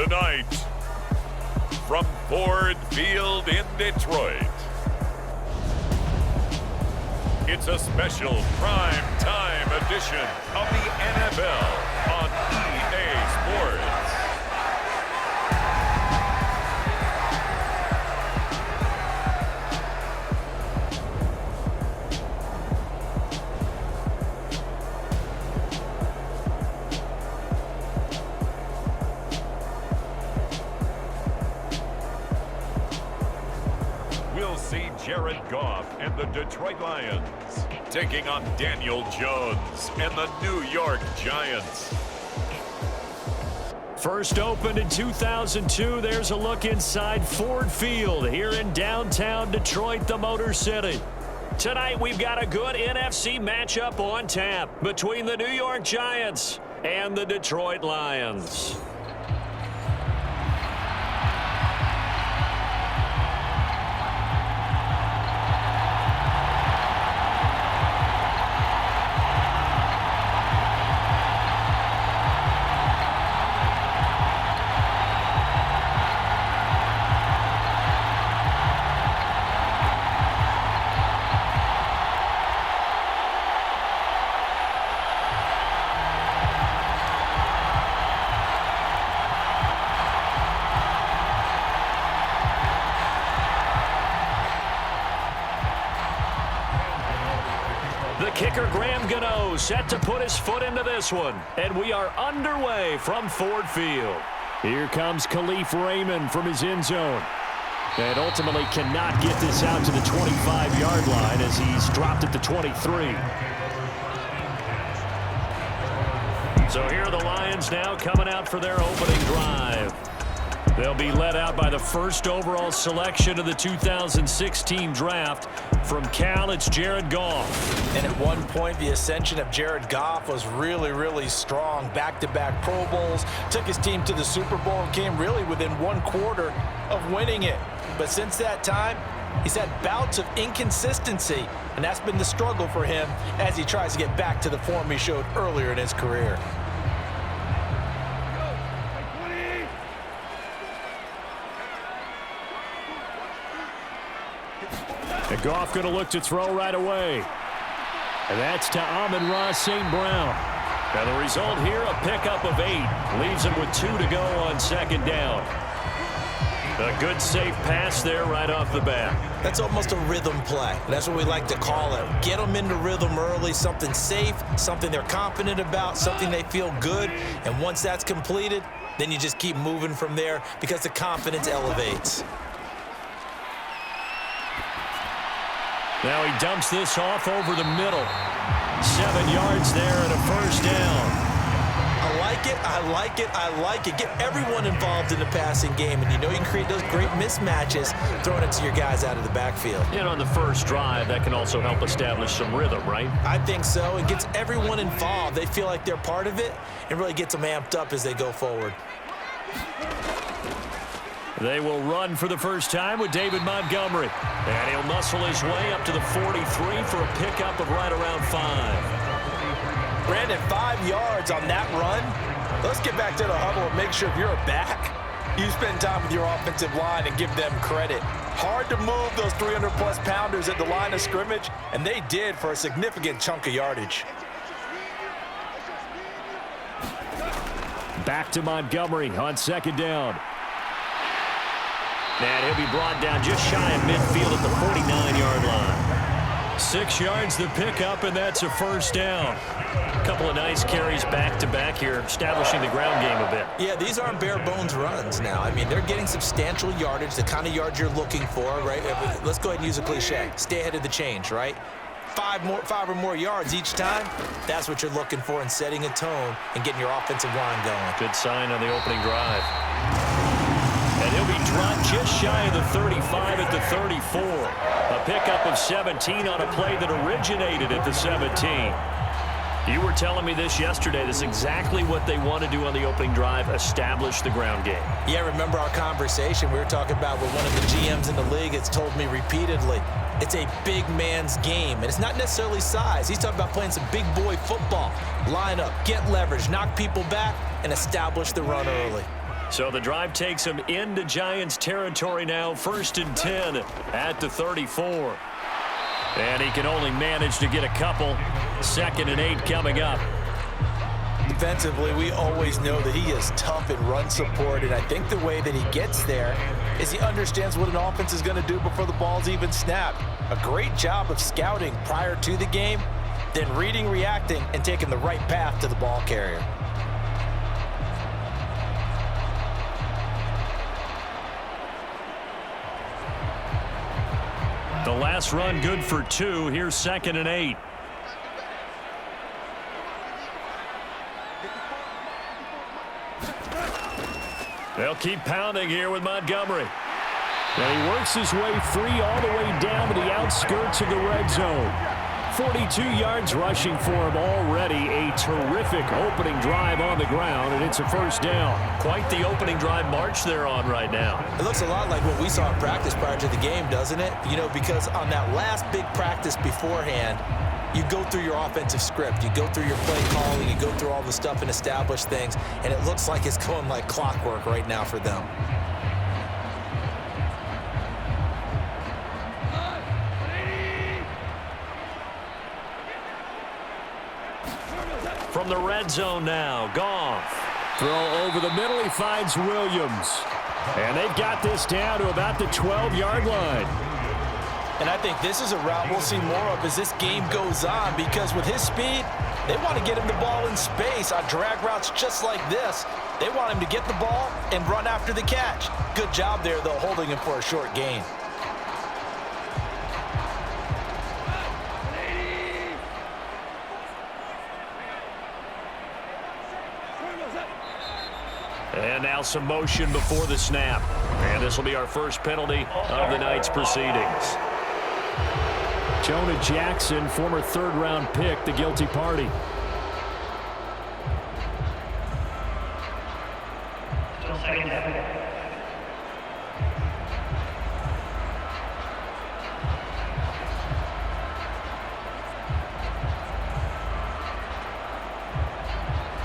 Tonight, from Ford Field in Detroit, it's a special prime time edition of the NFL on EA Sports. We'll see Jared Goff and the Detroit Lions taking on Daniel Jones and the New York Giants. First opened in 2002, there's a look inside Ford Field here in downtown Detroit, the Motor City. Tonight we've got a good NFC matchup on tap between the New York Giants and the Detroit Lions. Kicker Graham Gano set to put his foot into this one. And we are underway from Ford Field. Here comes Khalif Raymond from his end zone. And ultimately cannot get this out to the 25-yard line as he's dropped at the 23. So here are the Lions now coming out for their opening drive. They'll be led out by the first overall selection of the 2016 draft. From Cal, it's Jared Goff. And at one point, the ascension of Jared Goff was really, really strong. Back-to-back Pro Bowls, took his team to the Super Bowl and came really within one quarter of winning it. But since that time, he's had bouts of inconsistency, and that's been the struggle for him as he tries to get back to the form he showed earlier in his career. And Goff going to look to throw right away. And that's to Amon-Ra St. Brown. And the result here, a pickup of 8. Leaves him with 2 to go on second down. A good, safe pass there right off the bat. That's almost a rhythm play. That's what we like to call it. Get them into rhythm early, something safe, something they're confident about, something they feel good. And once that's completed, then you just keep moving from there because the confidence elevates. Now he dumps this off over the middle. 7 yards there and a first down. I like it, I like it, I like it. Get everyone involved in the passing game, and you know you can create those great mismatches throwing it to your guys out of the backfield. And on the first drive, that can also help establish some rhythm, right? I think so. It gets everyone involved. They feel like they're part of it and really gets them amped up as they go forward. They will run for the first time with David Montgomery. And he'll muscle his way up to the 43 for a pickup of right around 5. Brandon, 5 yards on that run. Let's get back to the huddle and make sure if you're a back, you spend time with your offensive line and give them credit. Hard to move those 300-plus pounders at the line of scrimmage, and they did for a significant chunk of yardage. Back to Montgomery on second down. And he'll be brought down just shy of midfield at the 49-yard line. 6 yards the pickup, and that's a first down. A couple of nice carries back-to-back here, establishing the ground game a bit. Yeah, these aren't bare-bones runs now. I mean, they're getting substantial yardage, the kind of yards you're looking for, right? Let's go ahead and use a cliche. Stay ahead of the change, right? 5 or more yards each time, that's what you're looking for in setting a tone and getting your offensive line going. Good sign on the opening drive. And he'll be dropped just shy of the 35 at the 34. A pickup of 17 on a play that originated at the 17. You were telling me this yesterday. This is exactly what they want to do on the opening drive, establish the ground game. Yeah, remember our conversation we were talking about with one of the GMs in the league that's told me repeatedly, it's a big man's game. And it's not necessarily size. He's talking about playing some big boy football. Line up, get leverage, knock people back, and establish the run early. So the drive takes him into Giants territory now, 1st and 10 at the 34. And he can only manage to get a couple. 2nd and 8 coming up. Defensively, we always know that he is tough in run support, and I think the way that he gets there is he understands what an offense is going to do before the ball's even snapped. A great job of scouting prior to the game, then reading, reacting, and taking the right path to the ball carrier. The last run good for 2. Here's 2nd and 8. They'll keep pounding here with Montgomery. And he works his way free all the way down to the outskirts of the red zone. 42 yards rushing for him already. A terrific opening drive on the ground, and it's a 1st down. Quite the opening drive march they're on right now. It looks a lot like what we saw in practice prior to the game, doesn't it? You know, because on that last big practice beforehand, you go through your offensive script, you go through your play calling, you go through all the stuff and establish things, and it looks like it's going like clockwork right now for them. From the red zone now, Goff. Throw over the middle, he finds Williams. And they've got this down to about the 12-yard line. And I think this is a route we'll see more of as this game goes on, because with his speed, they want to get him the ball in space on drag routes just like this. They want him to get the ball and run after the catch. Good job there, though, holding him for a short gain. And now some motion before the snap. And this will be our first penalty of the night's proceedings. Jonah Jackson, former 3rd-round pick, the guilty party.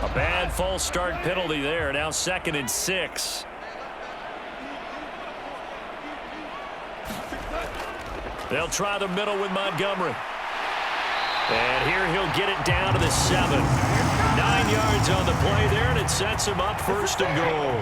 A bad false start penalty there. Now 2nd and 6. They'll try the middle with Montgomery. And here he'll get it down to the 7. 9 yards on the play there, and it sets him up 1st and goal.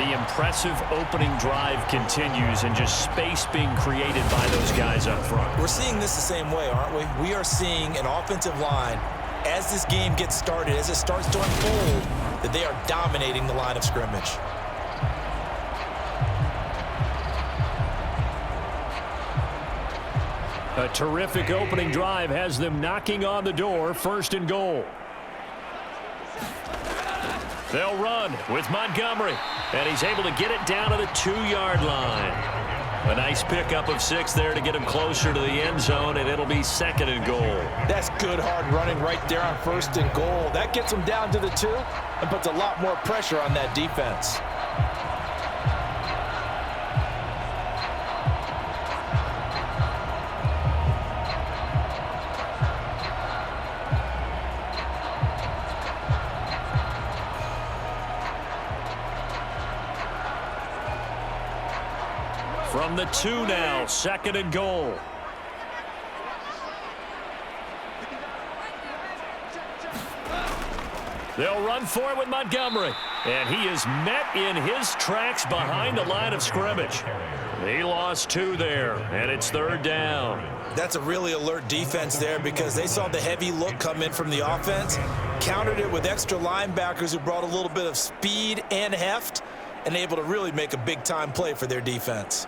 The impressive opening drive continues, and just space being created by those guys up front. We're seeing this the same way, aren't we? We are seeing an offensive line, as this game gets started, as it starts to unfold, that they are dominating the line of scrimmage. A terrific opening drive has them knocking on the door, 1st and goal. They'll run with Montgomery, and he's able to get it down to the 2-yard line. A nice pickup of 6 there to get him closer to the end zone, and it'll be 2nd and goal. That's good hard running right there on 1st and goal. That gets him down to the 2 and puts a lot more pressure on that defense. From the 2 now, 2nd and goal. They'll run for it with Montgomery. And he is met in his tracks behind the line of scrimmage. He lost 2 there, and it's 3rd down. That's a really alert defense there, because they saw the heavy look come in from the offense, countered it with extra linebackers who brought a little bit of speed and heft, and able to really make a big-time play for their defense.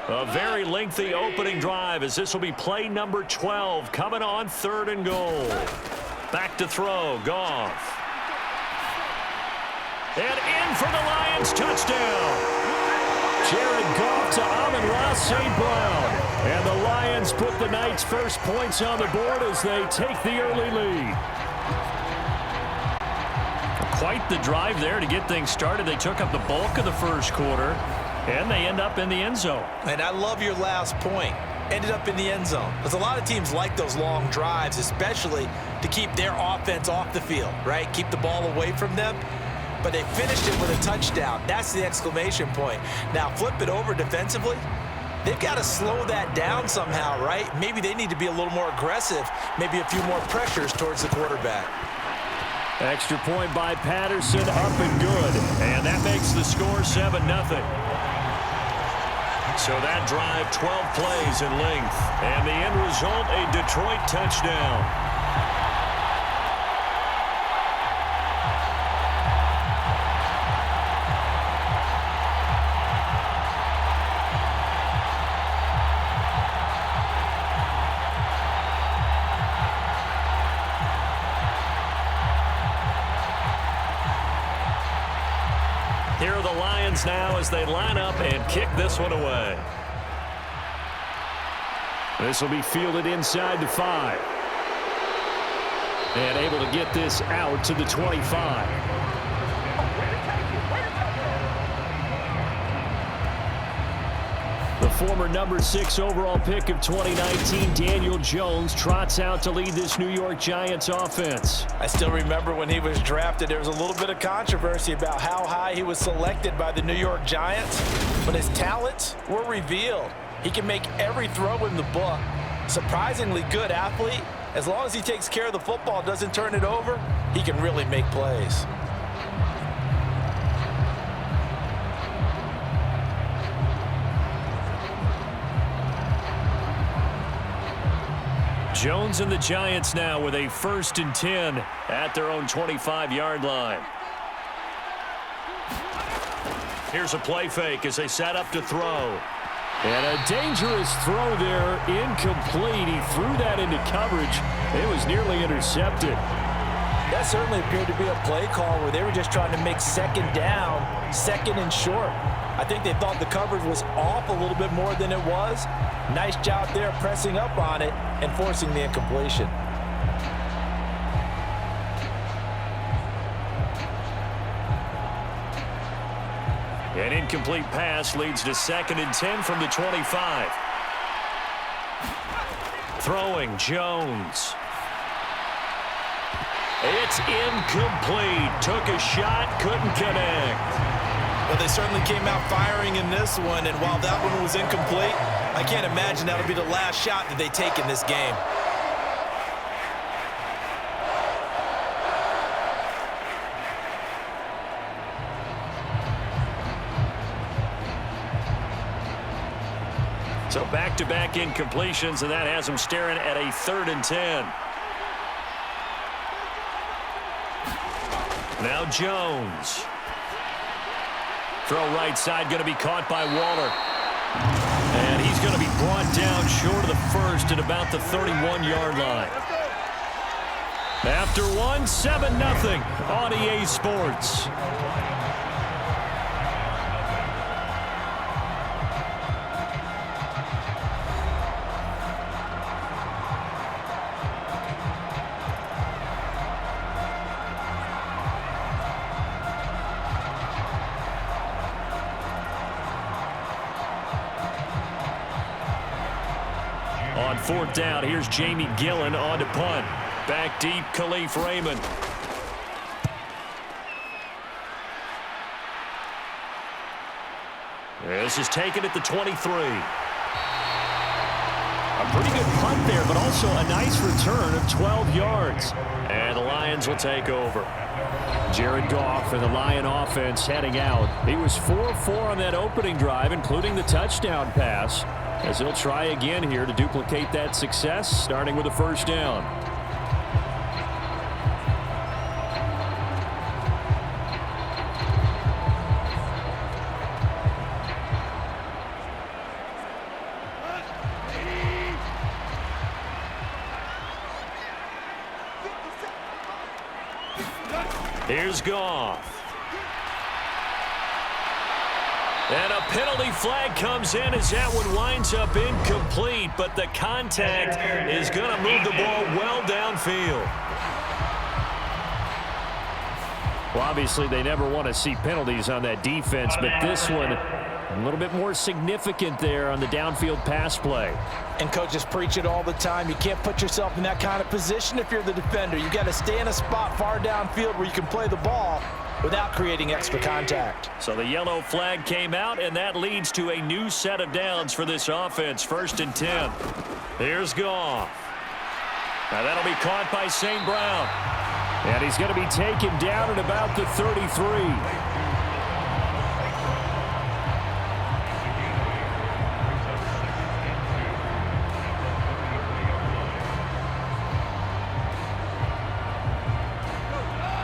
A very lengthy opening drive, as this will be play number 12 coming on 3rd and goal. Back to throw, Goff. And in for the Lions, touchdown. Jared Goff to Amon-Ra St. Brown. And the Lions put the night's first points on the board as they take the early lead. Quite the drive there to get things started. They took up the bulk of the first quarter. And they end up in the end zone. And I love your last point. Ended up in the end zone. Because a lot of teams like those long drives, especially to keep their offense off the field, right? Keep the ball away from them. But they finished it with a touchdown. That's the exclamation point. Now flip it over defensively. They've got to slow that down somehow, right? Maybe they need to be a little more aggressive. Maybe a few more pressures towards the quarterback. Extra point by Patterson, up and good. And that makes the score 7-0. So that drive, 12 plays in length. And the end result, a Detroit touchdown. Here are the Lions now as they line up and kick this one away. This will be fielded inside the 5. And able to get this out to the 25. The former number 6 overall pick of 2019, Daniel Jones, trots out to lead this New York Giants offense. I still remember when he was drafted, there was a little bit of controversy about how high he was selected by the New York Giants, but his talents were revealed. He can make every throw in the book. Surprisingly good athlete. As long as he takes care of the football, doesn't turn it over, he can really make plays. Jones and the Giants now with a 1st and 10 at their own 25-yard line. Here's a play fake as they set up to throw. And a dangerous throw there, incomplete. He threw that into coverage. It was nearly intercepted. That certainly appeared to be a play call where they were just trying to make second down, 2nd and short. I think they thought the coverage was off a little bit more than it was. Nice job there pressing up on it and forcing the incompletion. An incomplete pass leads to 2nd and 10 from the 25. Throwing Jones. It's incomplete. Took a shot, couldn't connect. Well, they certainly came out firing in this one, and while that one was incomplete, I can't imagine that'll be the last shot that they take in this game. So back-to-back incompletions, and that has them staring at a 3rd and 10. Now Jones. Throw right side, going to be caught by Waller. And he's going to be brought down short of the 1st at about the 31-yard line. After one, 7-0 on EA Sports. On 4th down, here's Jamie Gillen on to punt. Back deep, Khalif Raymond. This is taken at the 23. A pretty good punt there, but also a nice return of 12 yards. And the Lions will take over. Jared Goff and the Lion offense heading out. He was 4-4 on that opening drive, including the touchdown pass, as he'll try again here to duplicate that success, starting with a 1st down. Here's Goff. And a penalty flag comes in as that one winds up incomplete, but the contact is going to move the ball well downfield. Well, obviously they never want to see penalties on that defense, but this one A little bit more significant there on the downfield pass play. And coaches preach it all the time. You can't put yourself in that kind of position if you're the defender. You got to stay in a spot far downfield where you can play the ball without creating extra contact. So the yellow flag came out, and that leads to a new set of downs for this offense. 1st and 10. Here's Goff. Now that'll be caught by St. Brown. And he's going to be taken down at about the 33.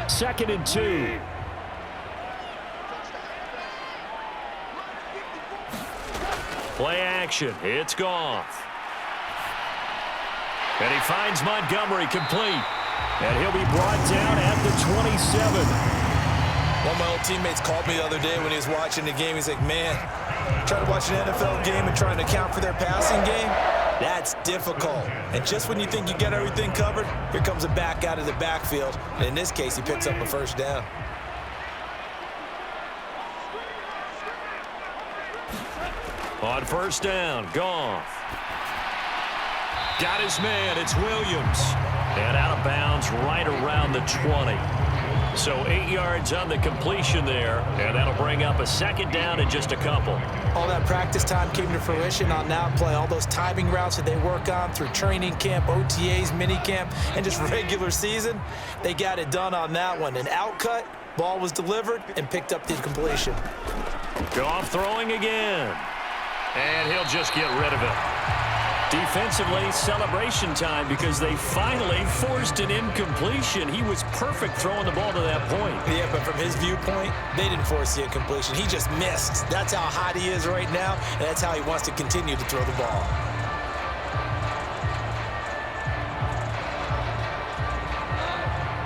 Second and 2. Play action. It's Goff. And he finds Montgomery complete. And he'll be brought down at the 27. One of my old teammates called me the other day when he was watching the game. He's like, man, trying to watch an NFL game and trying to account for their passing game, that's difficult. And just when you think you get everything covered, here comes a back out of the backfield. And in this case, he picks up a first down. On first down, Goff. Got his man. It's Williams. And out of bounds right around the 20. So 8 yards on the completion there, and that'll bring up a second down in just a couple. All that practice time came to fruition on that play. All those timing routes that they work on through training camp, OTAs, mini camp, and just regular season, they got it done on that one. An outcut, ball was delivered, and picked up the completion. Goff throwing again. And he'll just get rid of it. Defensively, celebration time because they finally forced an incompletion. He was perfect throwing the ball to that point. Yeah, but from his viewpoint, they didn't force the incompletion. He just missed. That's how hot he is right now, and that's how he wants to continue to throw the ball.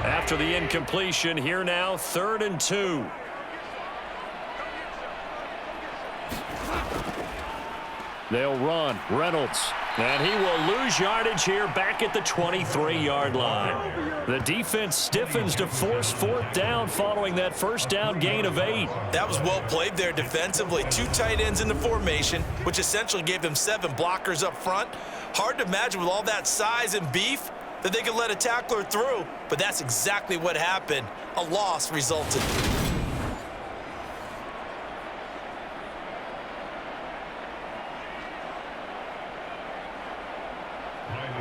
After the incompletion, here now, 3rd and 2. They'll run. Reynolds. And he will lose yardage here back at the 23-yard line. The defense stiffens to force 4th down following that first down gain of 8. That was well played there defensively. 2 tight ends in the formation, which essentially gave them 7 blockers up front. Hard to imagine with all that size and beef that they could let a tackler through, but that's exactly what happened. A loss resulted.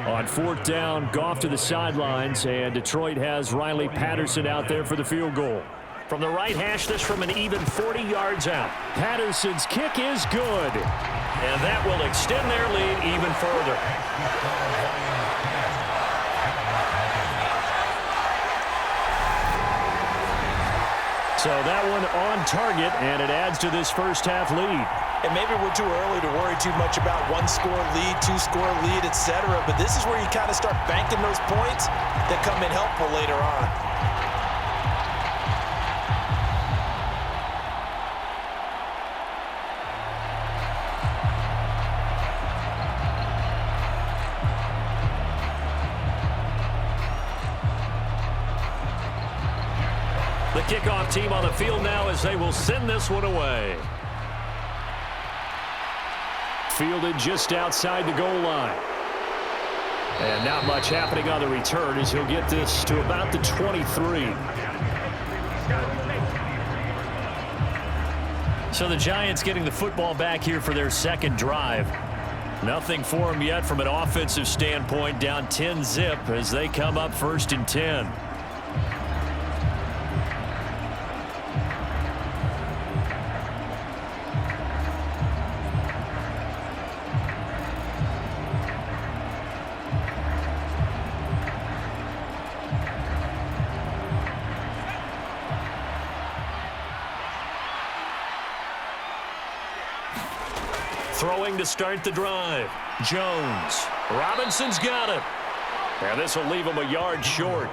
On 4th down, Goff to the sidelines, and Detroit has Riley Patterson out there for the field goal. From the right hash, this from an even 40 yards out. Patterson's kick is good, and that will extend their lead even further. So that one on target, and it adds to this first half lead. And maybe we're too early to worry too much about 1-score lead, 2-score lead, etc. But this is where you kind of start banking those points that come in helpful later on. The kickoff team on the field now as they will send this one away. Fielded just outside the goal line. And not much happening on the return as he'll get this to about the 23. So the Giants getting the football back here for their second drive. Nothing for them yet from an offensive standpoint, down 10-zip as they come up 1st and 10. Throwing to start the drive. Jones. Robinson's got it. And this will leave him a yard short.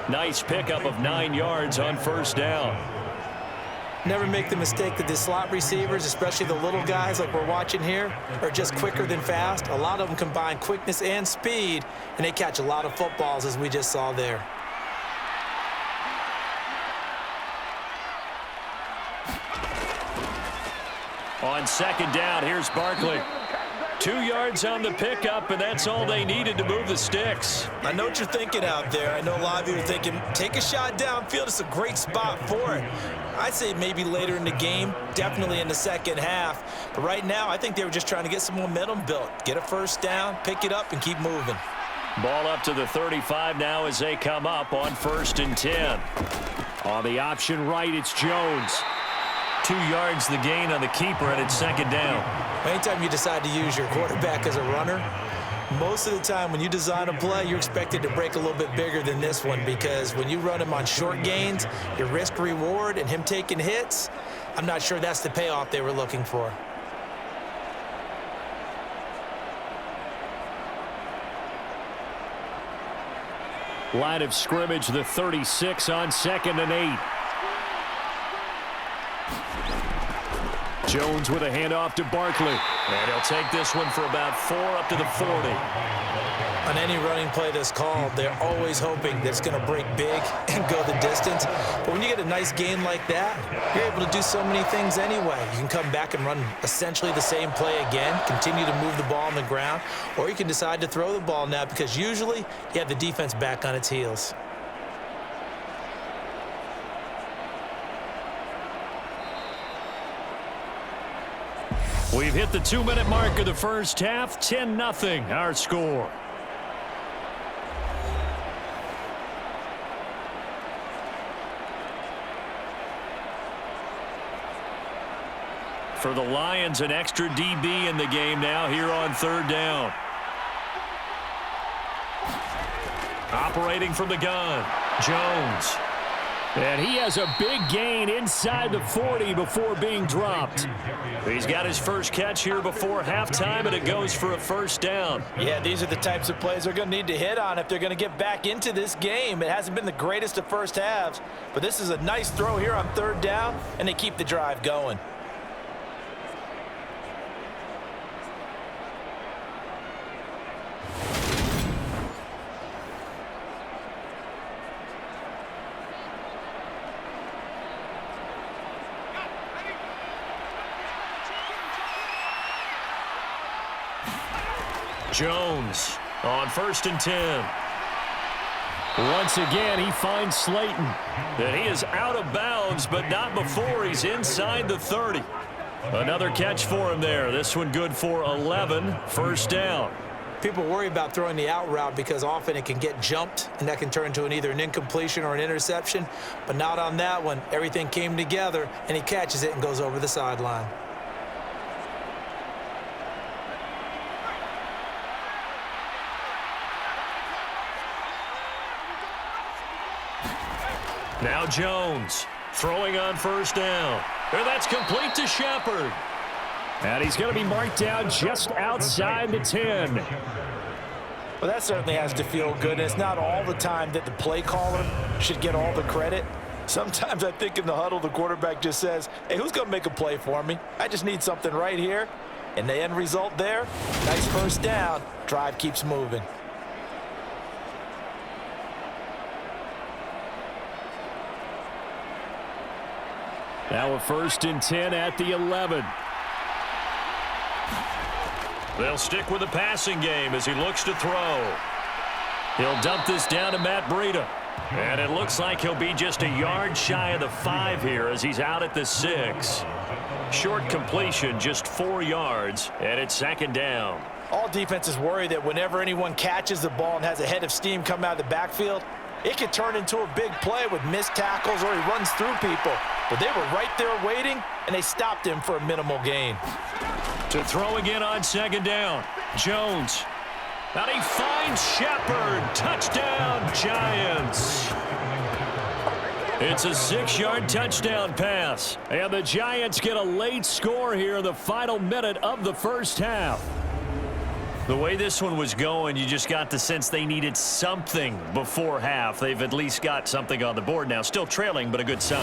Nice pickup of 9 yards on 1st down. Never make the mistake that the slot receivers, especially the little guys like we're watching here, are just quicker than fast. A lot of them combine quickness and speed, and they catch a lot of footballs, as we just saw there. On second down, here's Barkley. 2 yards on the pickup, and that's all they needed to move the sticks. I know what you're thinking out there. I know a lot of you are thinking, take a shot downfield. It's a great spot for it. I'd say maybe later in the game, definitely in the second half. But right now, I think they were just trying to get some momentum built. Get a first down, pick it up, and keep moving. Ball up to the 35 now as they come up on 1st and 10. On the option right, it's Jones. 2 yards the gain on the keeper, and it's second down. Anytime you decide to use your quarterback as a runner, most of the time when you design a play, you're expected to break a little bit bigger than this one, because when you run him on short gains, your risk-reward and him taking hits, I'm not sure that's the payoff they were looking for. Line of scrimmage, the 36 on 2nd and 8. Jones with a handoff to Barkley. And he'll take this one for about 4 up to the 40. On any running play that's called, they're always hoping that it's going to break big and go the distance. But when you get a nice gain like that, you're able to do so many things anyway. You can come back and run essentially the same play again, continue to move the ball on the ground, or you can decide to throw the ball now, because usually you have the defense back on its heels. We've hit the 2-minute mark of the first half. 10-0 our score. For the Lions, an extra DB in the game now here on 3rd down. Operating from the gun, Jones. And he has a big gain inside the 40 before being dropped. He's got his first catch here before halftime, and it goes for a first down. Yeah, these are the types of plays they're going to need to hit on if they're going to get back into this game. It hasn't been the greatest of first halves, but this is a nice throw here on 3rd down, and they keep the drive going. Jones on 1st and 10. Once again, he finds Slayton. And he is out of bounds, but not before he's inside the 30. Another catch for him there. This one good for 11. First down. People worry about throwing the out route because often it can get jumped, and that can turn into either an incompletion or an interception. But not on that one. Everything came together, and he catches it and goes over the sideline. Now Jones throwing on 1st down. And that's complete to Shepard. And he's going to be marked down just outside the 10. Well, that certainly has to feel good. And it's not all the time that the play caller should get all the credit. Sometimes I think in the huddle, the quarterback just says, hey, who's going to make a play for me? I just need something right here. And the end result there, nice first down. Drive keeps moving. Now a 1st and 10 at the 11. They'll stick with the passing game as he looks to throw. He'll dump this down to Matt Breida. And it looks like he'll be just a yard shy of the 5 here as he's out at the 6. Short completion, just 4 yards, and it's 2nd down. All defenses worry that whenever anyone catches the ball and has a head of steam come out of the backfield, it could turn into a big play with missed tackles or he runs through people. But they were right there waiting, and they stopped him for a minimal gain. To throw again on 2nd down, Jones. And he finds Shepard. Touchdown, Giants. It's a 6-yard touchdown pass. And the Giants get a late score here in the final minute of the first half. The way this one was going, you just got the sense they needed something before half. They've at least got something on the board now. Still trailing, but a good sign.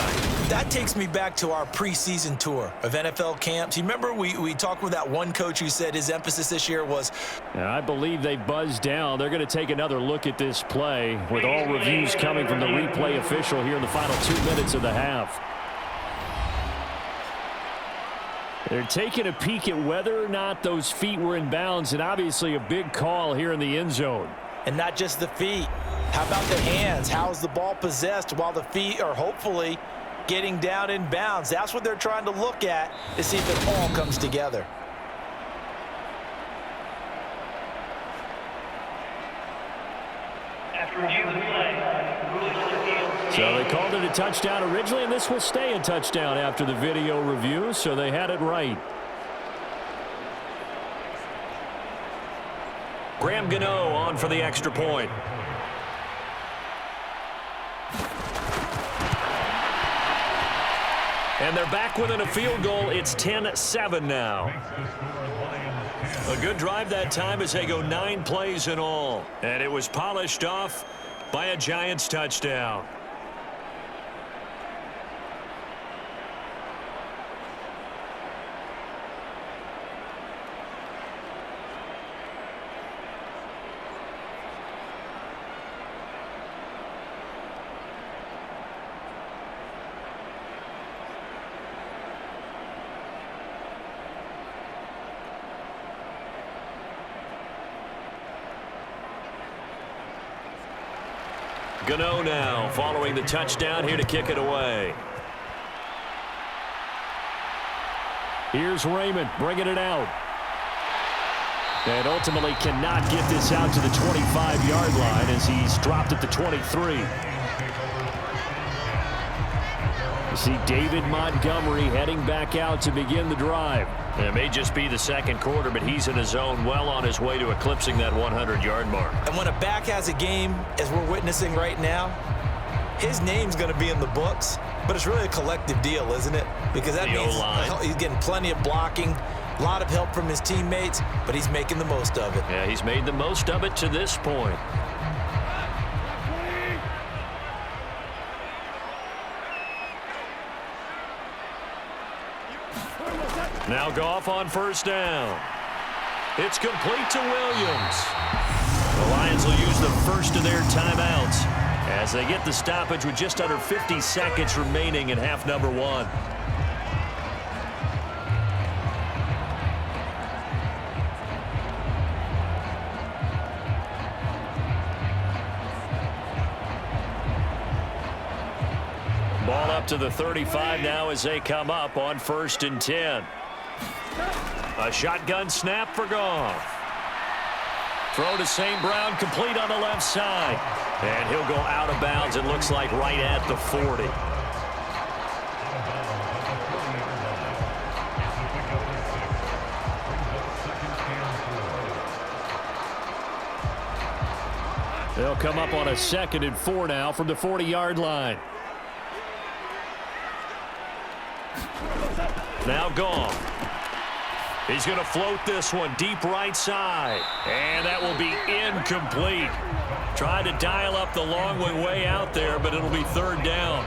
That takes me back to our preseason tour of NFL camps. You remember we talked with that one coach who said his emphasis this year was... I believe they buzzed down. They're going to take another look at this play with all reviews coming from the replay official here in the final 2 minutes of the half. They're taking a peek at whether or not those feet were in bounds, and obviously a big call here in the end zone. And not just the feet. How about the hands? How is the ball possessed while the feet are hopefully getting down in bounds? That's what they're trying to look at to see if it all comes together. So they called it a touchdown originally, and this will stay a touchdown after the video review, so they had it right. Graham Gano on for the extra point. And they're back within a field goal. It's 10-7 now. A good drive that time as they go 9 plays in all. And it was polished off by a Giants touchdown. Gano now following the touchdown here to kick it away. Here's Raymond bringing it out. And ultimately cannot get this out to the 25-yard line as he's dropped at the 23. You see David Montgomery heading back out to begin the drive. And it may just be the second quarter, but he's in his zone, well on his way to eclipsing that 100-yard mark. And when a back has a game, as we're witnessing right now, his name's going to be in the books, but it's really a collective deal, isn't it? Because that means he's getting plenty of blocking, a lot of help from his teammates, but he's making the most of it. Yeah, he's made the most of it to this point. Now Goff on first down. It's complete to Williams. The Lions will use the first of their timeouts as they get the stoppage with just under 50 seconds remaining in half number 1. Ball up to the 35 now as they come up on 1st and 10. A shotgun snap for Goff. Throw to St. Brown, complete on the left side. And he'll go out of bounds, it looks like right at the 40. They'll come up on a 2nd and 4 now from the 40-yard line. Now Goff. He's going to float this one deep right side. And that will be incomplete. Tried to dial up the long way out there, but it'll be 3rd down.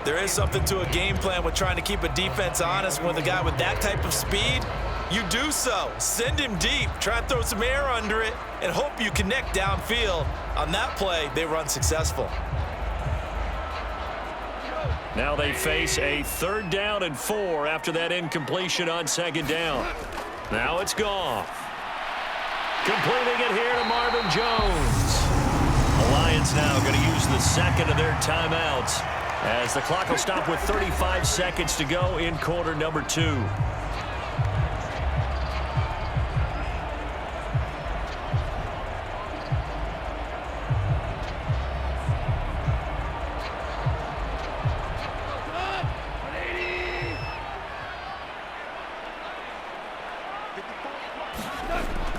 There is something to a game plan with trying to keep a defense honest. When the guy with that type of speed, you do so. Send him deep. Try and throw some air under it and hope you connect downfield. On that play, they run successful. Now they face a 3rd down and 4 after that incompletion on 2nd down. Now it's Goff. Completing it here to Marvin Jones. The Lions now going to use the 2nd of their timeouts as the clock will stop with 35 seconds to go in quarter number 2.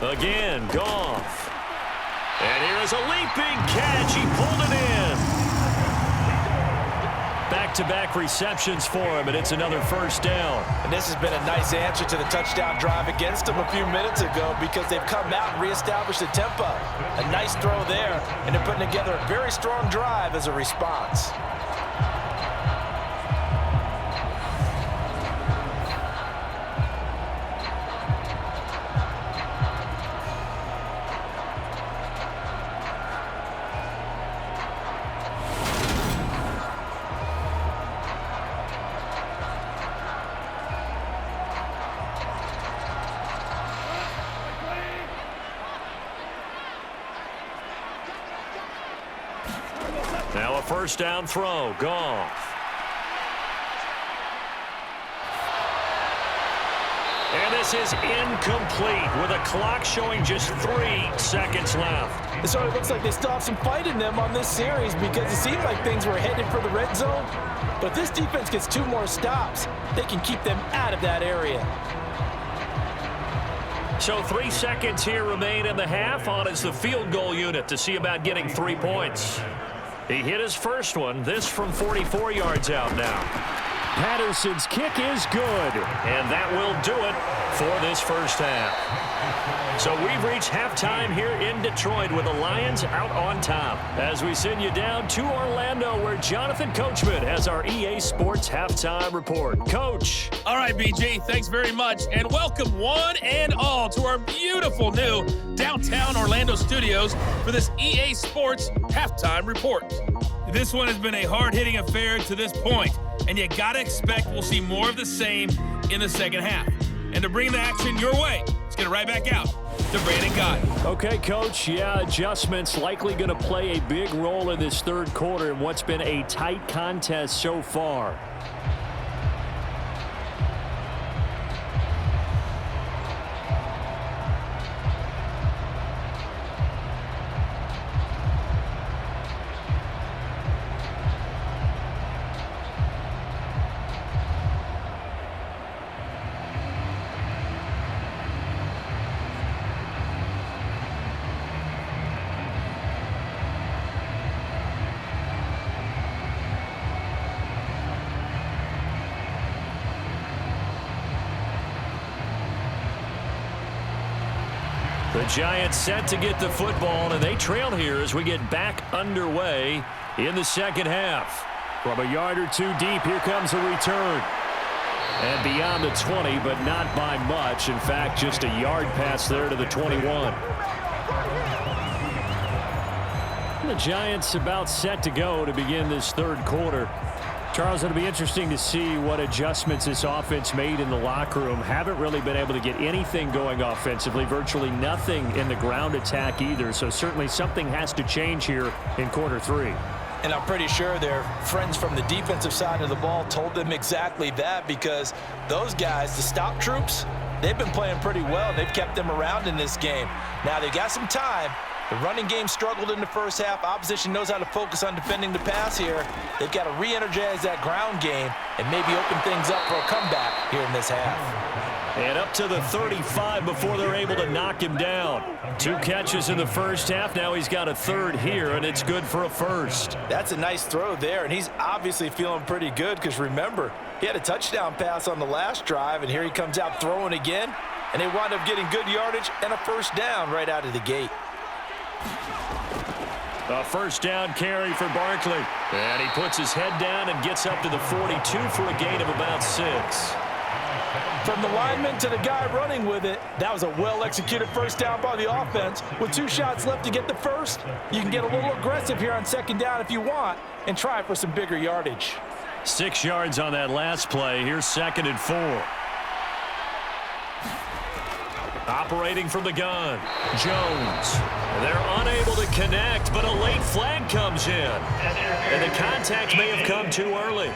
Again, Goff. And here is a leaping catch. He pulled it in. Back-to-back receptions for him, and it's another 1st down. And this has been a nice answer to the touchdown drive against them a few minutes ago because they've come out and reestablished the tempo. A nice throw there, and they're putting together a very strong drive as a response. Now a first down throw. Goff. And this is incomplete with a clock showing just 3 seconds left. It sort of looks like they still have some fight in them on this series because it seemed like things were headed for the red zone. But if this defense gets 2 more stops, they can keep them out of that area. So 3 seconds here remain in the half. On is the field goal unit to see about getting 3 points. He hit his first one. This from 44 yards out now. Patterson's kick is good, and that will do it for this first half. So we've reached halftime here in Detroit with the Lions out on top. As we send you down to Orlando, where Jonathan Coachman has our EA Sports Halftime Report. Coach. All right, BG, thanks very much, and welcome one and all to our beautiful new downtown Orlando studios for this EA Sports Halftime Report. This one has been a hard-hitting affair to this point, and you got to expect we'll see more of the same in the second half. And to bring the action your way, let's get it right back out to Brandon Gott. Okay, Coach, yeah, adjustments likely going to play a big role in this third quarter in what's been a tight contest so far. The Giants set to get the football, and they trail here as we get back underway in the second half. From a yard or 2 deep, here comes a return. And beyond the 20, but not by much. In fact, just a yard pass there to the 21. The Giants about set to go to begin this third quarter. Charles, it'll be interesting to see what adjustments this offense made in the locker room. Haven't really been able to get anything going offensively, virtually nothing in the ground attack either. So certainly something has to change here in quarter 3. And I'm pretty sure their friends from the defensive side of the ball told them exactly that, because those guys, the stop troops, they've been playing pretty well. They've kept them around in this game. Now they've got some time. The running game struggled in the first half. Opposition knows how to focus on defending the pass here. They've got to re-energize that ground game and maybe open things up for a comeback here in this half. And up to the 35 before they're able to knock him down. 2 catches in the first half. Now he's got a third here, and it's good for a first. That's a nice throw there, and he's obviously feeling pretty good because, remember, he had a touchdown pass on the last drive, and here he comes out throwing again, and they wind up getting good yardage and a first down right out of the gate. A first down carry for Barkley. And he puts his head down and gets up to the 42 for a gain of about 6. From the lineman to the guy running with it, that was a well-executed first down by the offense. With 2 shots left to get the first, you can get a little aggressive here on second down if you want and try for some bigger yardage. 6 yards on that last play. Here's 2nd and 4. Operating from the gun, Jones. They're unable to connect, but a late flag comes in. And the contact may have come too early.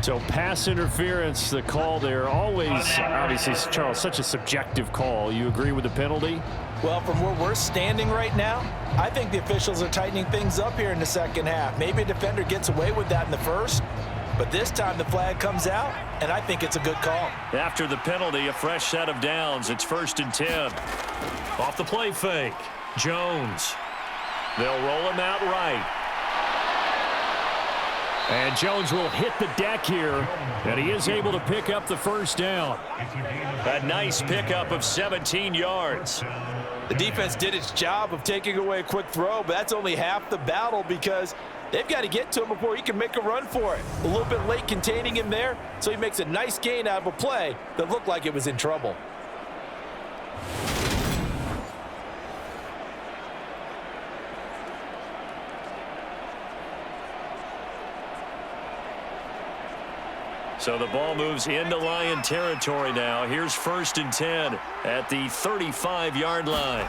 So pass interference, the call there. Always, obviously, Charles, such a subjective call. You agree with the penalty? Well, from where we're standing right now, I think the officials are tightening things up here in the second half. Maybe a defender gets away with that in the first. But this time the flag comes out, and I think it's a good call. After the penalty, a fresh set of downs. It's 1st and 10. Off the play fake, Jones. They'll roll him out right. And Jones will hit the deck here, and he is able to pick up the first down. A nice pickup of 17 yards. The defense did its job of taking away a quick throw, but that's only half the battle because they've got to get to him before he can make a run for it. A little bit late containing him there, so he makes a nice gain out of a play that looked like it was in trouble. So the ball moves into Lion territory now. Here's 1st and 10 at the 35-yard line.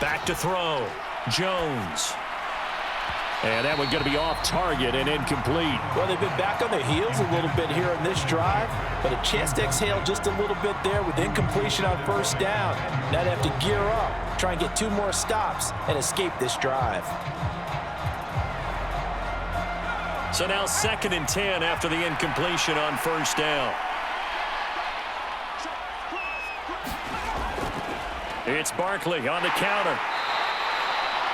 Back to throw. Jones. And that one going to be off target and incomplete. Well, they've been back on their heels a little bit here in this drive, but a chance to exhale just a little bit there with incompletion on first down. Now they have to gear up, try and get 2 more stops and escape this drive. So now 2nd and 10 after the incompletion on first down. It's Barkley on the counter.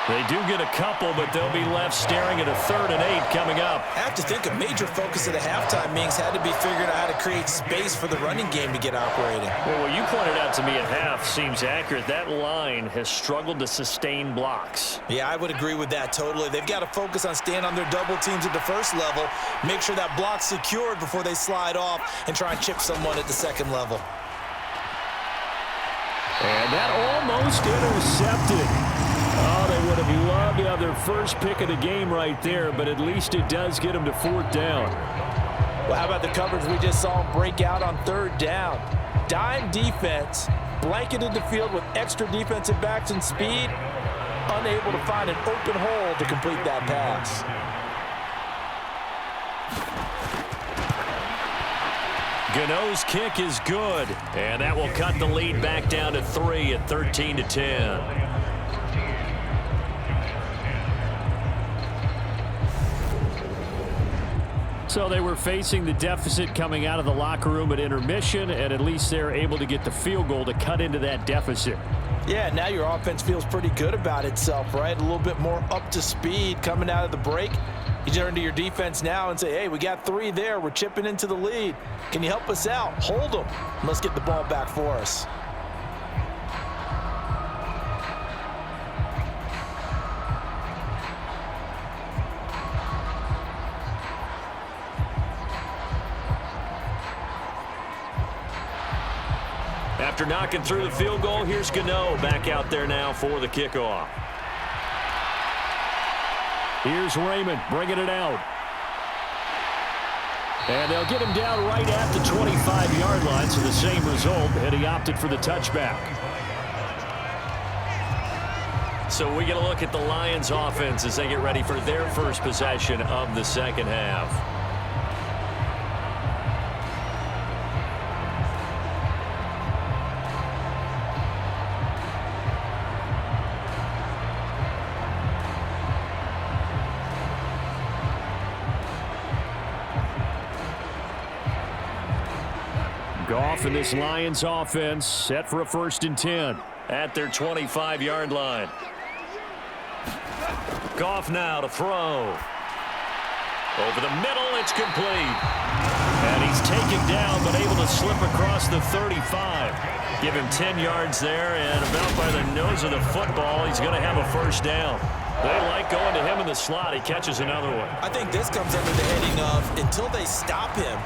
They do get a couple, but they'll be left staring at a 3rd and 8 coming up. I have to think a major focus of the halftime meetings had to be figuring out how to create space for the running game to get operating. Well, what you pointed out to me at half seems accurate. That line has struggled to sustain blocks. Yeah, I would agree with that totally. They've got to focus on staying on their double teams at the first level, make sure that block's secured before they slide off and try and chip someone at the 2nd level. And that almost intercepted. Oh, they would have loved to have their first pick of the game right there, but at least it does get them to 4th down. Well, how about the coverage we just saw break out on 3rd down? Dime defense, blanketed the field with extra defensive backs and speed, unable to find an open hole to complete that pass. Gano's kick is good, and that will cut the lead back down to 3 at 13-10. So they were facing the deficit coming out of the locker room at intermission, and at least they're able to get the field goal to cut into that deficit. Yeah, now your offense feels pretty good about itself, right? A little bit more up to speed coming out of the break. You turn to your defense now and say, hey, we got 3 there. We're chipping into the lead. Can you help us out? Hold them. Let's get the ball back for us. After knocking through the field goal, here's Gano back out there now for the kickoff. Here's Raymond bringing it out. And they'll get him down right at the 25-yard line, so the same result, and he opted for the touchback. So we get a look at the Lions offense as they get ready for their first possession of the 2nd half. Goff and this Lions offense set for a 1st and 10 at their 25-yard line. Goff now to throw. Over the middle, it's complete. And he's taken down, but able to slip across the 35. Give him 10 yards there, and about by the nose of the football, he's going to have a 1st down. They like going to him in the slot. He catches another one. I think this comes under the heading of until they stop him,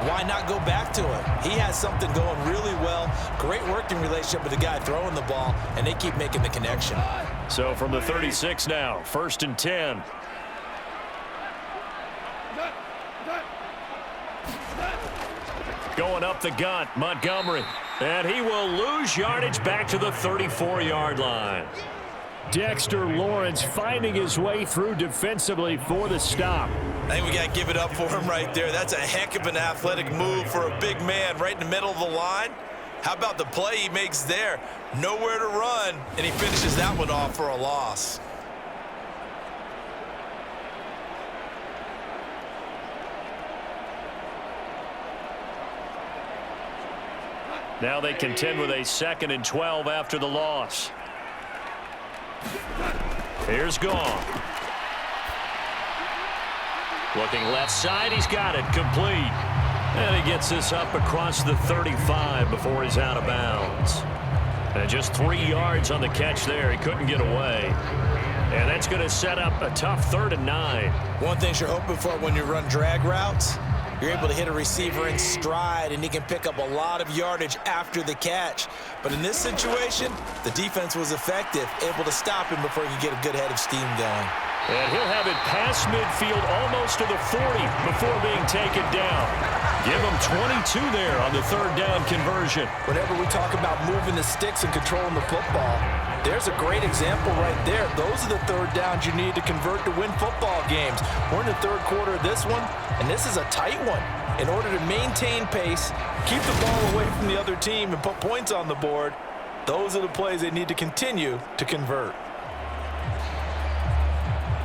why not go back to him? He has something going really well. Great working relationship with the guy throwing the ball, and they keep making the connection. So from the 36 now, 1st and 10. Going up the gut, Montgomery. And he will lose yardage back to the 34-yard line. Dexter Lawrence finding his way through defensively for the stop. I think we got to give it up for him right there. That's a heck of an athletic move for a big man right in the middle of the line. How about the play he makes there? Nowhere to run, and he finishes that one off for a loss. Now they contend with a 2nd and 12 after the loss. Here's Goff. Looking left side, he's got it, complete. And he gets this up across the 35 before he's out of bounds. And just 3 yards on the catch there. He couldn't get away. And that's going to set up a tough 3rd and 9. One thing you're hoping for when you run drag routes, you're able to hit a receiver in stride, and he can pick up a lot of yardage after the catch. But in this situation, the defense was effective, able to stop him before he could get a good head of steam going. And he'll have it past midfield almost to the 40 before being taken down. Give him 22 there on the 3rd down conversion. Whenever we talk about moving the sticks and controlling the football, There's a great example right there. Those are the third downs you need to convert to win football games. We're in the third quarter of this one, and this is a tight one. In order to maintain pace, keep the ball away from the other team, and put points on the board, those are the plays they need to continue to convert.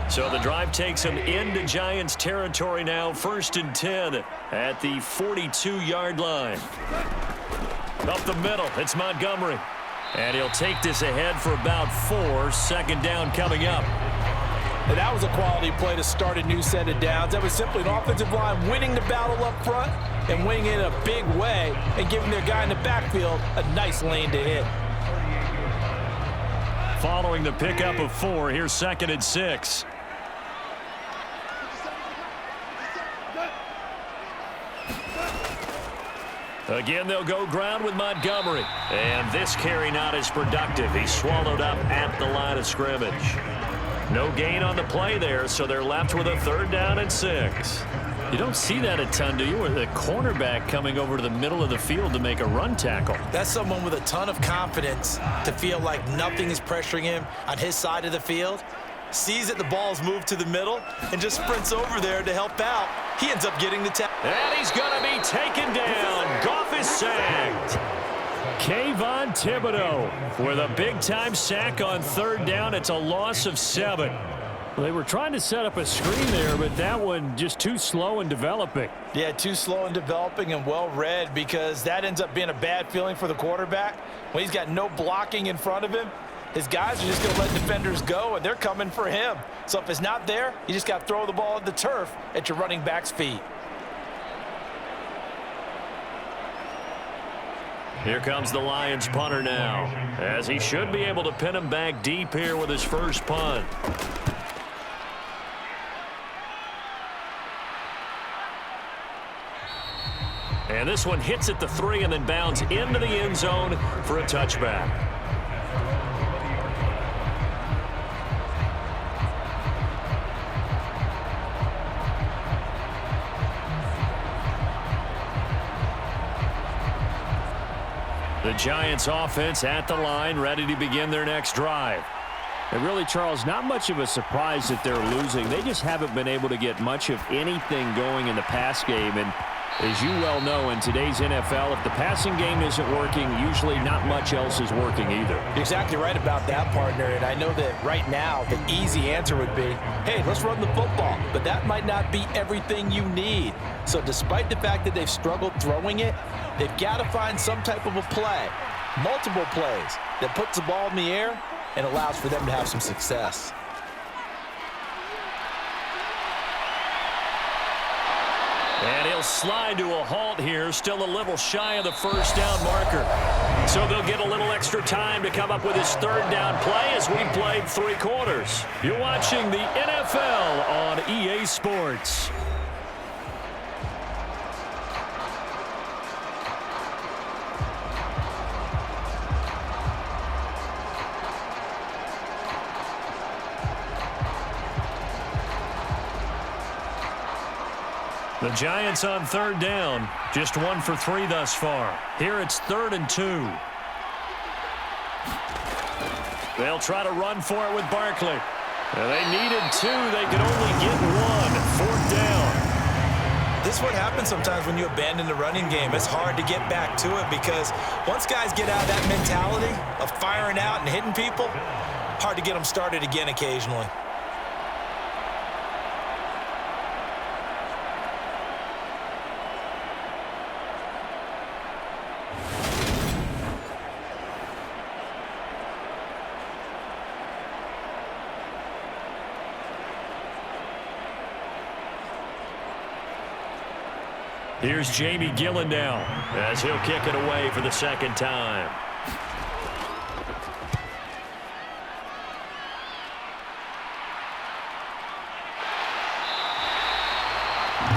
So the drive takes them into Giants territory now, 1st and 10 at the 42-yard line. Up the middle, it's Montgomery. And he'll take this ahead for about 4. Second down coming up. And that was a quality play to start a new set of downs. That was simply an offensive line winning the battle up front and winning it in a big way and giving their guy in the backfield a nice lane to hit. Following the pickup of 4, here's 2nd and 6. Again, they'll go ground with Montgomery. And this carry not as productive. He's swallowed up at the line of scrimmage. No gain on the play there, so they're left with a 3rd down and 6. You don't see that a ton, do you? With a cornerback coming over to the middle of the field to make a run tackle. That's someone with a ton of confidence to feel like nothing is pressuring him on his side of the field. Sees that the ball's moved to the middle and just sprints over there to help out. He ends up getting the tackle. And he's going to be taken down. Goff is sacked. Kayvon Thibodeau with a big-time sack on 3rd down. It's a loss of 7. Well, they were trying to set up a screen there, but that one just too slow in developing. Yeah, too slow in developing and well read, because that ends up being a bad feeling for the quarterback. When he's got no blocking in front of him, his guys are just going to let defenders go, and they're coming for him. So if it's not there, you just got to throw the ball at the turf at your running back's feet. Here comes the Lions punter now, as he should be able to pin him back deep here with his first punt. And this one hits at the 3 and then bounds into the end zone for a touchback. The Giants offense at the line, ready to begin their next drive. And really, Charles, not much of a surprise that they're losing. They just haven't been able to get much of anything going in the pass game. And as you well know, in today's NFL, if the passing game isn't working, usually not much else is working either. You're exactly right about that, partner. And I know that right now the easy answer would be, hey, let's run the football. But that might not be everything you need. So despite the fact that they've struggled throwing it, they've got to find some type of a play, multiple plays, that puts the ball in the air and allows for them to have some success. And he'll slide to a halt here, still a little shy of the first down marker. So they'll get a little extra time to come up with his 3rd down play as we played 3 quarters. You're watching the NFL on EA Sports. The Giants on 3rd down, just 1 for 3 thus far. Here it's 3rd and 2. They'll try to run for it with Barkley. They needed 2. They could only get 1. 4th down. This is what happens sometimes when you abandon the running game. It's hard to get back to it because once guys get out of that mentality of firing out and hitting people, hard to get them started again occasionally. Here's Jamie Gillen now as he'll kick it away for the 2nd time.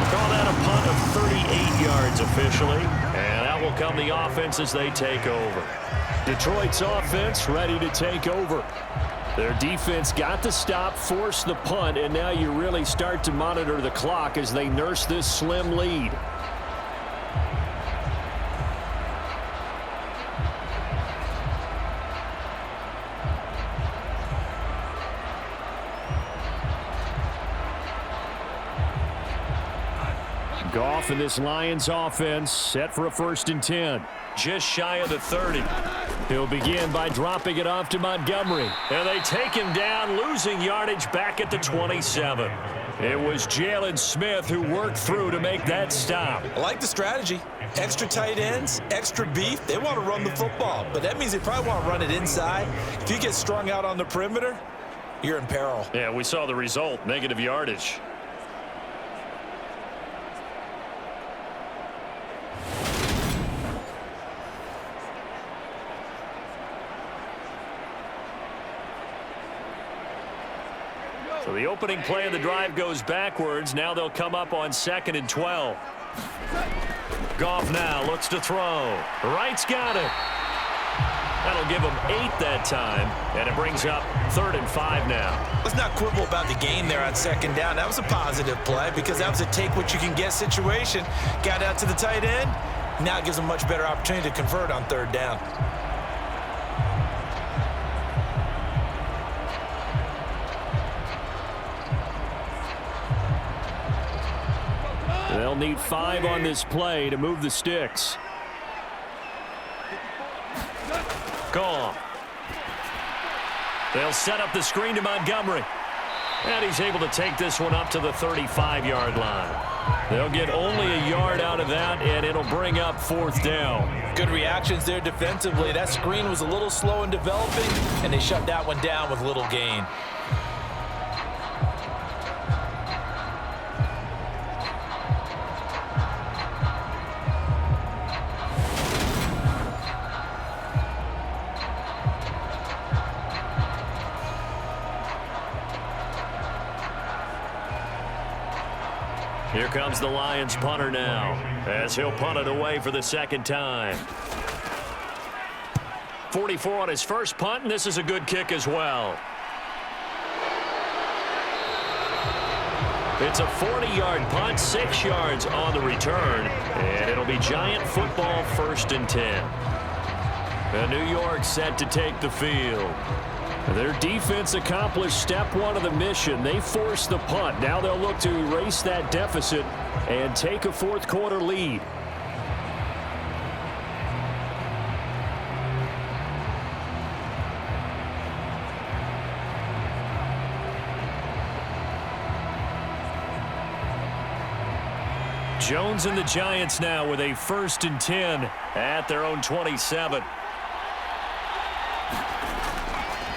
Call that a punt of 38 yards officially, and out will come the offense as they take over. Detroit's offense ready to take over. Their defense got the stop, forced the punt, and now you really start to monitor the clock as they nurse this slim lead. Goff and this Lions offense set for a 1st and 10. Just shy of the 30. He'll begin by dropping it off to Montgomery. And they take him down, losing yardage back at the 27. It was Jalin Smith who worked through to make that stop. I like the strategy. Extra tight ends, extra beef. They want to run the football, but that means they probably want to run it inside. If you get strung out on the perimeter, you're in peril. Yeah, we saw the result, negative yardage. So the opening play of the drive goes backwards. Now they'll come up on 2nd and 12. Goff now looks to throw. Wright's got it. That'll give him 8 that time, and it brings up 3rd and 5 now. Let's not quibble about the gain there on 2nd down. That was a positive play because that was a take-what-you-can-get situation. Got out to the tight end. Now it gives them a much better opportunity to convert on 3rd down. They'll need 5 on this play to move the sticks. Goff. They'll set up the screen to Montgomery. And he's able to take this one up to the 35-yard line. They'll get only a yard out of that, and it'll bring up 4th down. Good reactions there defensively. That screen was a little slow in developing, and they shut that one down with little gain. Here comes the Lions punter now, as he'll punt it away for the 2nd time. 44 on his first punt, and this is a good kick as well. It's a 40-yard punt, 6 yards on the return, and it'll be Giant football 1st and 10. And New York set to take the field. Their defense accomplished step 1 of the mission. They forced the punt. Now they'll look to erase that deficit and take a 4th quarter lead. Jones and the Giants now with a 1st and 10 at their own 27.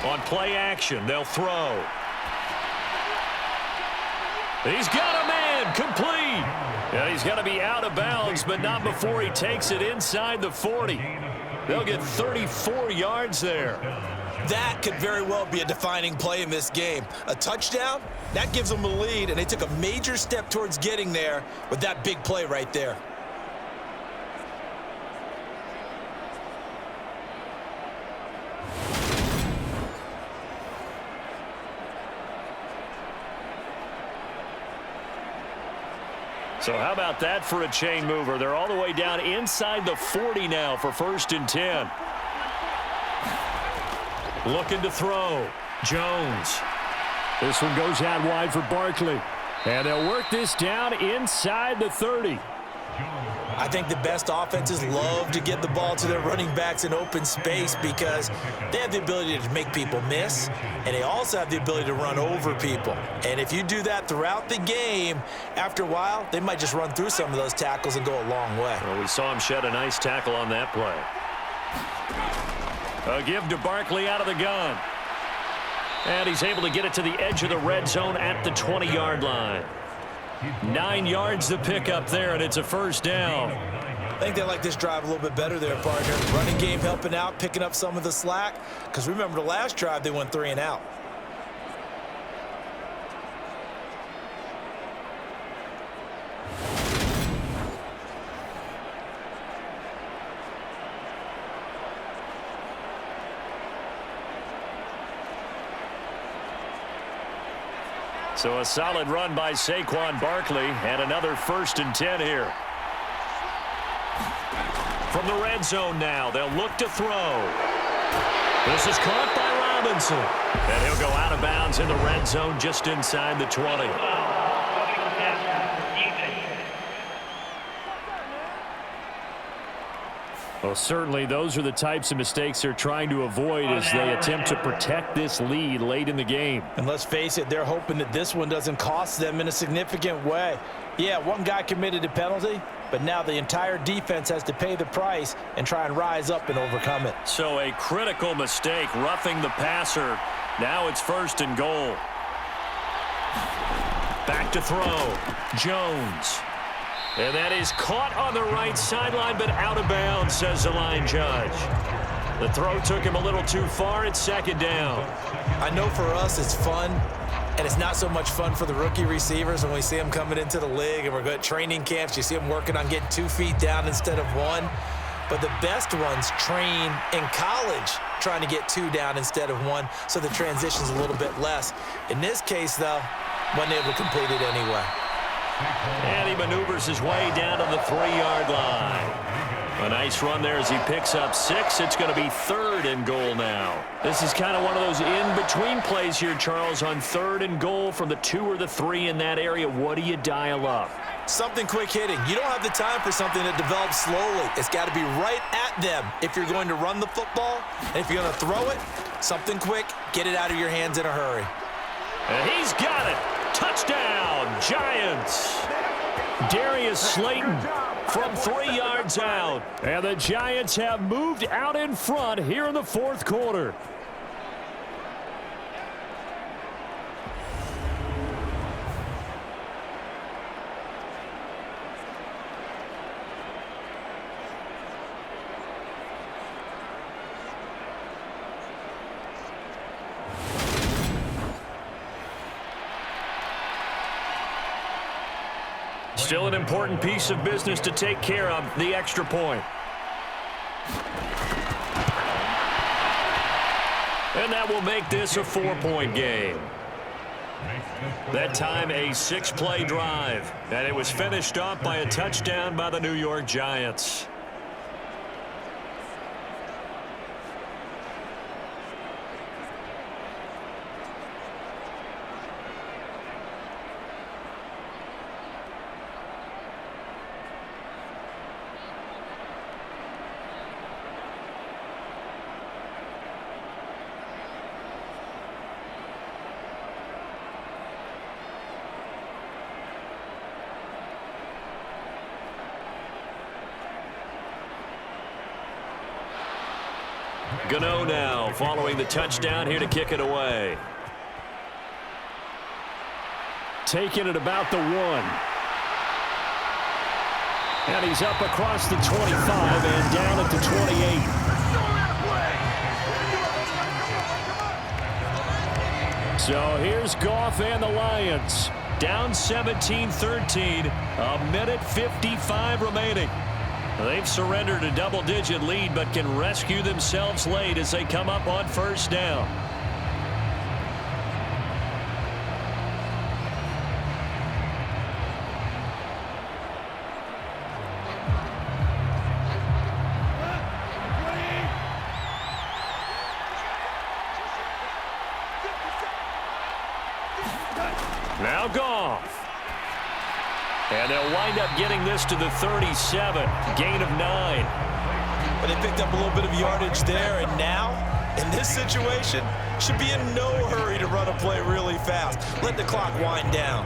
On play action, they'll throw. He's got a man, complete. Yeah, he's got to be out of bounds, but not before he takes it inside the 40. They'll get 34 yards there. That could very well be a defining play in this game. A touchdown, that gives them a lead, and they took a major step towards getting there with that big play right there. So how about that for a chain mover? They're all the way down inside the 40 now for 1st and 10. Looking to throw. Jones. This one goes out wide for Barkley. And they'll work this down inside the 30. I think the best offenses love to get the ball to their running backs in open space because they have the ability to make people miss, and they also have the ability to run over people. And if you do that throughout the game, after a while, they might just run through some of those tackles and go a long way. Well, we saw him shed a nice tackle on that play. A give to Barkley out of the gun. And he's able to get it to the edge of the red zone at the 20-yard line. 9 yards to pick up there, and it's a 1st down. I think they like this drive a little bit better there, partner. Running game helping out, picking up some of the slack. Because remember, the last drive, they went 3 and out. So a solid run by Saquon Barkley, and another 1st and 10 here. From the red zone now, they'll look to throw. This is caught by Robinson. And he'll go out of bounds in the red zone just inside the 20. Well, certainly those are the types of mistakes they're trying to avoid as they attempt to protect this lead late in the game. And let's face it, they're hoping that this one doesn't cost them in a significant way. Yeah, one guy committed a penalty, but now the entire defense has to pay the price and try and rise up and overcome it. So a critical mistake, roughing the passer. Now it's 1st and goal. Back to throw. Jones. And that is caught on the right sideline, but out of bounds, says the line judge. The throw took him a little too far. It's 2nd down. I know for us it's fun, and it's not so much fun for the rookie receivers when we see them coming into the league and we're good at training camps. You see them working on getting 2 feet down instead of 1. But the best ones train in college trying to get 2 down instead of 1, so the transition's a little bit less. In this case, though, wasn't able to complete it anyway. And he maneuvers his way down to the 3-yard line. A nice run there as he picks up 6. It's going to be 3rd and goal now. This is kind of one of those in-between plays here, Charles, on 3rd and goal from the 2 or the 3 in that area. What do you dial up? Something quick hitting. You don't have the time for something that develops slowly. It's got to be right at them if you're going to run the football. And if you're going to throw it, something quick, get it out of your hands in a hurry. And he's got it. Touchdown, Giants. Darius Slayton from 3 yards out. And the Giants have moved out in front here in the 4th quarter. Still an important piece of business to take care of, the extra point. And that will make this a 4-point game. That time a 6-play drive. And it was finished off by a touchdown by the New York Giants. Gano now following the touchdown here to kick it away. Taking it about the 1. And he's up across the 25 and down at the 28. So here's Goff and the Lions. Down 17-13, a minute 55 remaining. They've surrendered a double-digit lead, but can rescue themselves late as they come up on 1st down. Now Goff. And they'll wind up getting this to the 37. Gain of 9. But they picked up a little bit of yardage there, and now, in this situation, should be in no hurry to run a play really fast. Let the clock wind down.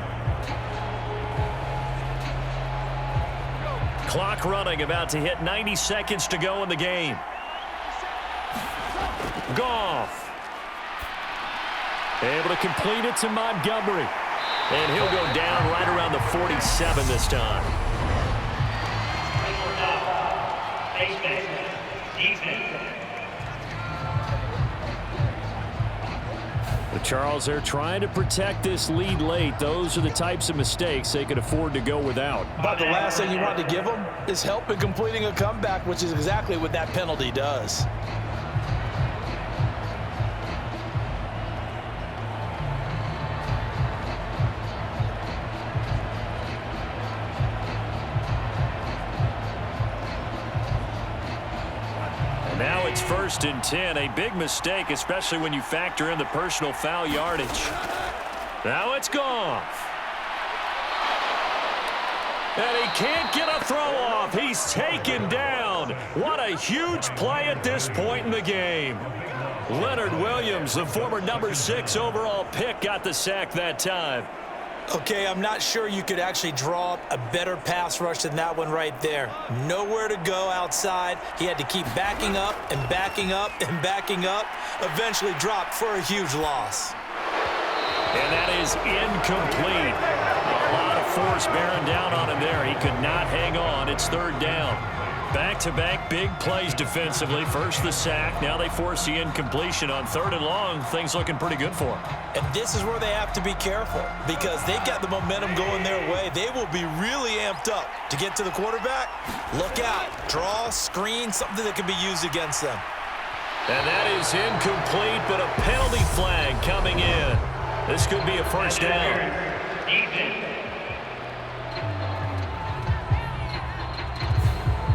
Clock running, about to hit 90 seconds to go in the game. Goff. Able to complete it to Montgomery. And he'll go down right around the 47 this time. But Charles, they're trying to protect this lead late. Those are the types of mistakes they can afford to go without. But the last thing you want to give them is help in completing a comeback, which is exactly what that penalty does. Now it's 1st and 10. A big mistake, especially when you factor in the personal foul yardage. Now it's Goff. And he can't get a throw off. He's taken down. What a huge play at this point in the game. Leonard Williams, the former number 6 overall pick, got the sack that time. Okay, I'm not sure you could actually draw up a better pass rush than that one right there. Nowhere to go outside. He had to keep backing up and backing up and backing up. Eventually dropped for a huge loss. And that is incomplete. A lot of force bearing down on him there. He could not hang on. It's 3rd down. Back-to-back big plays defensively. First the sack. Now they force the incompletion on 3rd and long. Things looking pretty good for them. And this is where they have to be careful because they've got the momentum going their way. They will be really amped up to get to the quarterback. Look out. Draw, screen, something that can be used against them. And that is incomplete, but a penalty flag coming in. This could be a first down.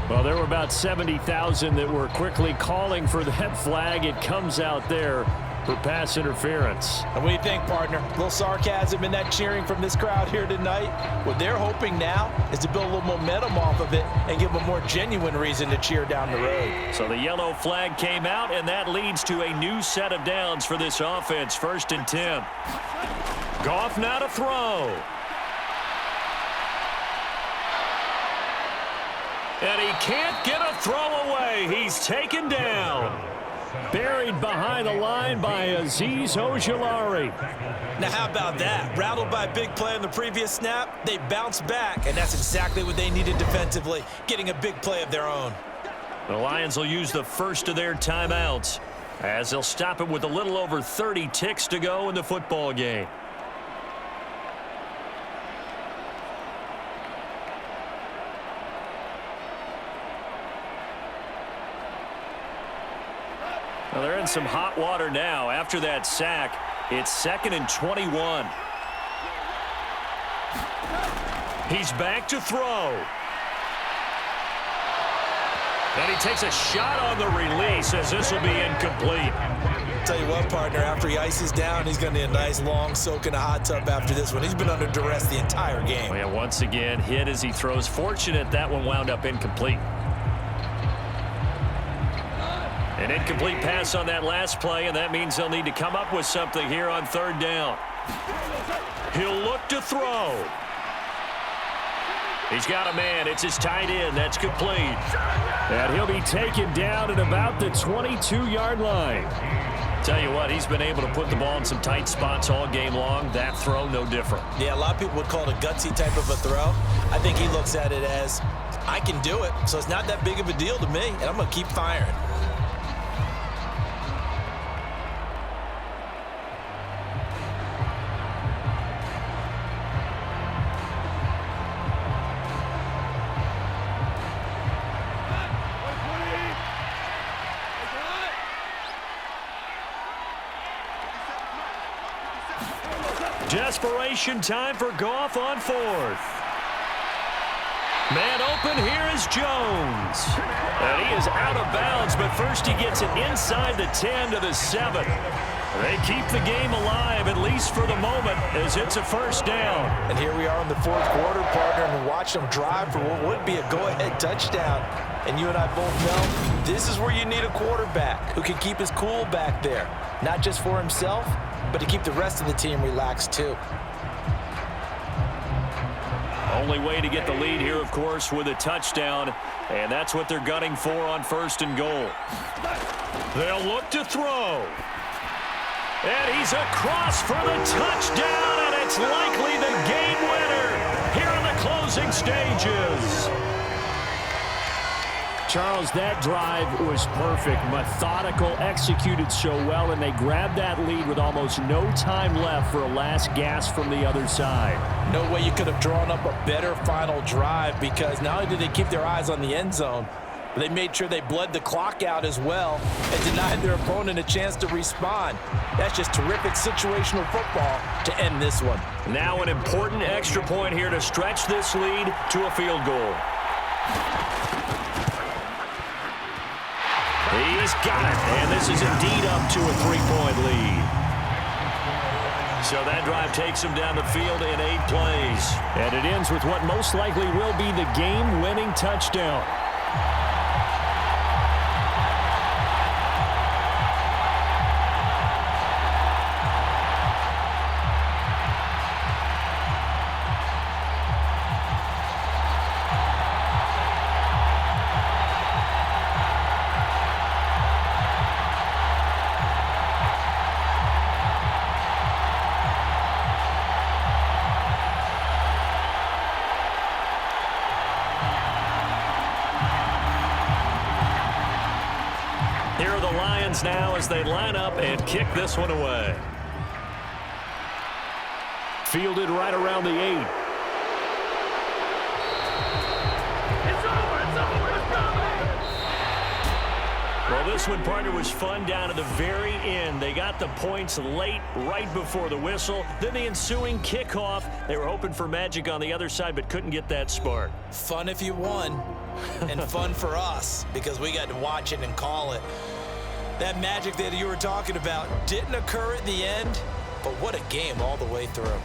Well, there were about 70,000 that were quickly calling for that flag. It comes out there for pass interference. And what do you think, partner? A little sarcasm in that cheering from this crowd here tonight. What they're hoping now is to build a little momentum off of it and give them a more genuine reason to cheer down the road. So the yellow flag came out, and that leads to a new set of downs for this offense. 1st and 10. Goff now to throw. And he can't get a throw away. He's taken down. Buried behind the line by Azeez Ojulari. Now, how about that? Rattled by a big play on the previous snap, they bounce back, and that's exactly what they needed defensively, getting a big play of their own. The Lions will use the first of their timeouts as they'll stop it with a little over 30 ticks to go in the football game. Well, they're in some hot water now. After that sack, it's 2nd and 21. He's back to throw. And he takes a shot on the release as this will be incomplete. Tell you what, partner, after he ices down, he's going to need a nice long soak in a hot tub after this one. He's been under duress the entire game. Well, yeah, once again, hit as he throws. Fortunate that one wound up incomplete. An incomplete pass on that last play, and that means they'll need to come up with something here on 3rd down. He'll look to throw. He's got a man. It's his tight end. That's complete. And he'll be taken down at about the 22-yard line. Tell you what, he's been able to put the ball in some tight spots all game long. That throw, no different. Yeah, a lot of people would call it a gutsy type of a throw. I think he looks at it as, I can do it, so it's not that big of a deal to me, and I'm going to keep firing. Desperation time for Goff on 4th. Man open, here is Jones. And he is out of bounds, but first he gets it inside the 10 to the 7. They keep the game alive, at least for the moment, as it's a first down. And here we are in the 4th quarter, partner, and watch them drive for what would be a go-ahead touchdown. And you and I both know this is where you need a quarterback who can keep his cool back there, not just for himself, but to keep the rest of the team relaxed too. Only way to get the lead here, of course, with a touchdown, and that's what they're gunning for on 1st and goal. They'll look to throw. And he's across for the touchdown, and it's likely the game winner here in the closing stages. Charles, that drive was perfect, methodical, executed so well, and they grabbed that lead with almost no time left for a last gasp from the other side. No way you could have drawn up a better final drive, because not only did they keep their eyes on the end zone, but they made sure they bled the clock out as well and denied their opponent a chance to respond. That's just terrific situational football to end this one. Now an important extra point here to stretch this lead to a field goal. He's got it, and this is indeed up to a 3-point lead. So that drive takes him down the field in 8 plays. And it ends with what most likely will be the game-winning touchdown. Here are the Lions now as they line up and kick this one away. Fielded right around the 8. It's over. Well, this one, partner, was fun down to the very end. They got the points late, right before the whistle. Then the ensuing kickoff. They were hoping for magic on the other side, but couldn't get that spark. Fun if you won, and fun for us because we got to watch it and call it. That magic that you were talking about didn't occur at the end, but what a game all the way through.